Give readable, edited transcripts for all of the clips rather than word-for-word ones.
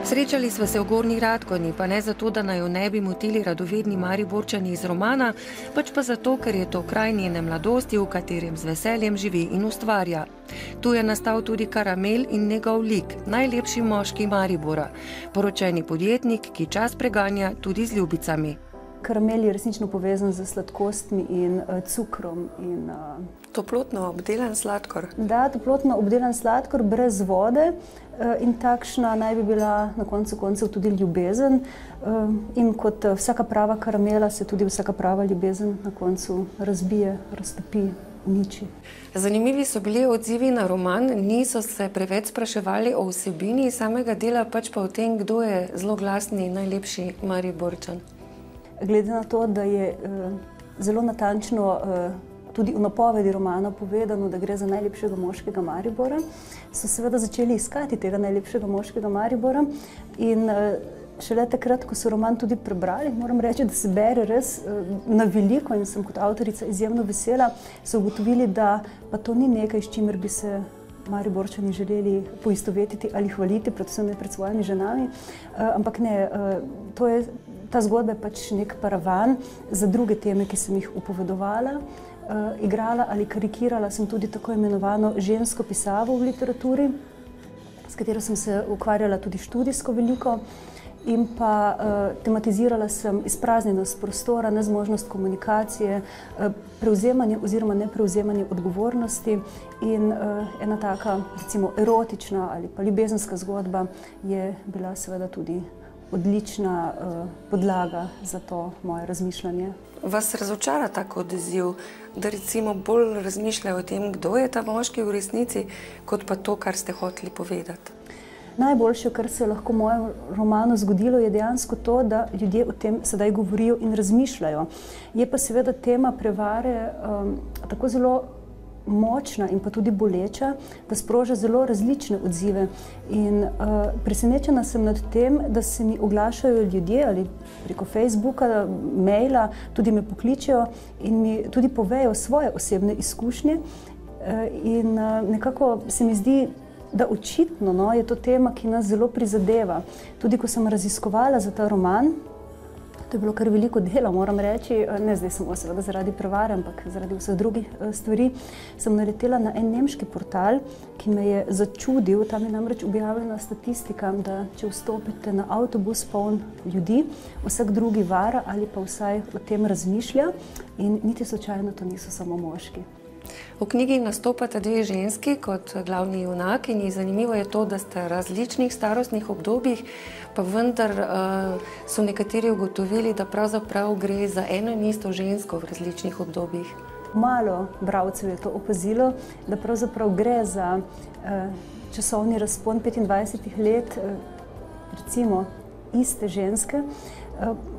Srečali sva se v Gornji Radgoni, pa ne zato, da naj jo ne bi motili radovedni Mariborčani iz romana, pač pa zato, ker je to kraj njene mladosti, v katerem z veseljem živi in ustvarja. Tu je nastal tudi Karamel in njegov lik, najlepši moški Maribora, poročeni podjetnik, ki čas preganja tudi z ljubicami. Karamel je resnično povezan z sladkostmi in cukrom. Toplotno obdelan sladkor? Da, toplotno obdelan sladkor brez vode in takšna naj bi bila na koncu koncev tudi ljubezen. In kot vsaka prava karamela se tudi vsaka prava ljubezen na koncu razbije, raztopi, uniči. Zanimivi so bili odzivi na roman, niso se preveč spraševali o vsebini samega dela, pač pa o tem, kdo je zloglasni najlepši Mariborčan. Glede na to, da je zelo natančno tudi v napovedi romana povedano, da gre za najlepšega moškega Maribora, so seveda začeli iskati tega najlepšega moškega Maribora in šele takrat, ko so roman tudi prebrali, moram reči, da se bere res na veliko in sem kot avtorica izjemno vesela, so ugotovili, da pa to ni nekaj, s čimer bi se Mariborčani želeli poistovetiti ali hvaliti, predvsem ne pred svojimi ženami, ampak ne, ta zgodba je pač nek paravan za druge teme, ki sem jih upovedovala. Igrala ali karikirala sem tudi tako imenovano žensko pisavo v literaturi, s katero sem se ukvarjala tudi študijsko veliko in pa tematizirala sem izpraznjenost prostora, nezmožnost komunikacije, prevzemanje oziroma neprevzemanje odgovornosti in ena taka, recimo, erotična ali pa ljubezenska zgodba je bila seveda tudi odlična podlaga za to moje razmišljanje. Vas razočara tak odziv, da recimo bolj razmišljajo o tem, kdo je ta moški v resnici, kot pa to, kar ste hoteli povedati? Najboljše, kar se je lahko v mojem romanu zgodilo, je dejansko to, da ljudje o tem sedaj govorijo in razmišljajo. Je pa seveda tema prevare tako zelo močna in pa tudi boleča, da sproža zelo različne odzive. In presenečena sem nad tem, da se mi oglašajo ljudje ali preko Facebooka, maila, tudi me pokličejo in mi tudi povejo svoje osebne izkušnje. In nekako se mi zdi, da očitno je to tema, ki nas zelo prizadeva. Tudi ko sem raziskovala za ta roman, to je bilo kar veliko dela, moram reči, ne zdaj samo seveda zaradi prevare, ampak zaradi vseh drugih stvari, sem naletela na en nemški portal, ki me je začudil. Tam je namreč objavljena statistika, da če vstopite na avtobus poln ljudi, vsak drugi vara ali pa vsaj o tem razmišlja in niti slučajno to niso samo moški. V knjigi nastopata dve ženski kot glavni junakinji. Zanimivo je to, da ste v različnih starostnih obdobjih, pa vendar so nekateri ugotovili, da pravzaprav gre za eno in isto žensko v različnih obdobjih. Malo bralcev je to opazilo, da pravzaprav gre za časovni razpon 25 let, recimo iste ženske.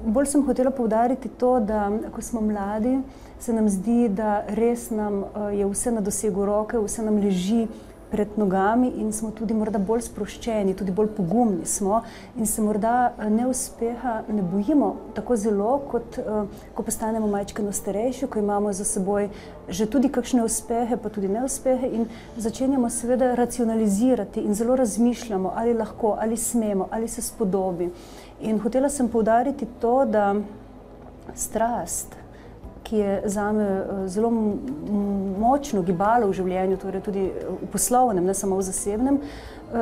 Bolj sem hotela poudariti to, da ko smo mladi, se nam zdi, da res nam je vse na dosegu roke, vse nam leži pred nogami in smo tudi morda bolj sproščeni, tudi bolj pogumni smo in se morda neuspeha ne bojimo tako zelo, kot ko postanemo majčkeno starejši, ko imamo za seboj že tudi kakšne uspehe, pa tudi neuspehe in začenjamo seveda racionalizirati in zelo razmišljamo, ali lahko, ali smemo, ali se spodobi. In hotela sem poudariti to, da strast, ki je zame zelo močno gibalo v življenju, torej tudi v poslovnem, ne samo v zasebnem,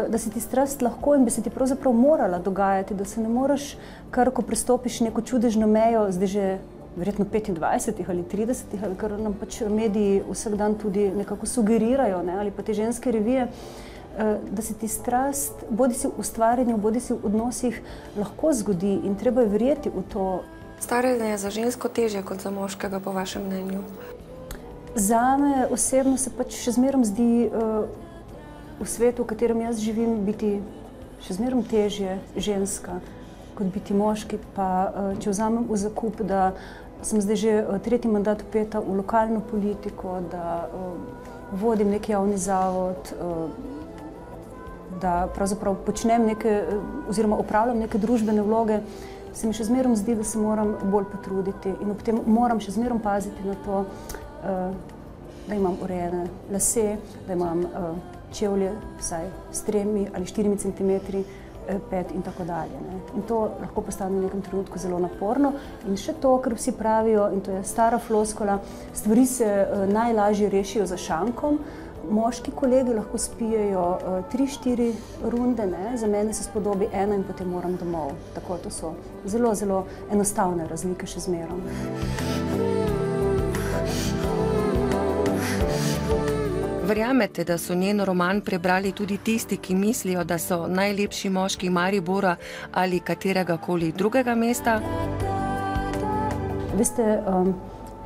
da se ti strast lahko in bi se ti pravzaprav morala dogajati, da se ne moreš, kar ko prestopiš neko čudežno mejo, zdaj že verjetno 25 ali 30, ali kar nam pač mediji vsak dan tudi nekako sugerirajo, ali pa te ženske revije, da se ti strast, bodi si v ustvarjanju, bodi si v odnosih, lahko zgodi in treba je verjeti v to. Staranje je za žensko težje kot za moškega, po vašem mnenju? Zame osebno se pač še zmerom zdi v svetu, v katerem jaz živim, biti še zmerom težje ženska kot biti moški. Pa če vzamem v zakup, da sem zdaj že tretji mandat vpeta v lokalno politiko, da vodim nek javni zavod, da pravzaprav počnem neke oziroma opravljam neke družbene vloge, se mi še zmerom zdi, da se moram bolj potruditi in ob tem moram še zmerom paziti na to, da imam urejene lase, da imam čevlje vsaj s 3 ali 4 centimetri pet in tako dalje. Ne. In to lahko postane v nekem trenutku zelo naporno. In še to, kar vsi pravijo, in to je stara floskula, stvari se najlažje rešijo za šankom. Moški kolegi lahko spijejo 3-4 runde, ne. Za mene se spodobi 1 in potem moram domov. Tako, to so zelo, zelo enostavne razlike še zmerom. Verjamete, da so njen roman prebrali tudi tisti, ki mislijo, da so najlepši moški Maribora ali katerega koli drugega mesta? Veste,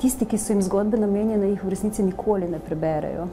tisti, ki so jim zgodbe namenjene, jih v resnici nikoli ne preberejo.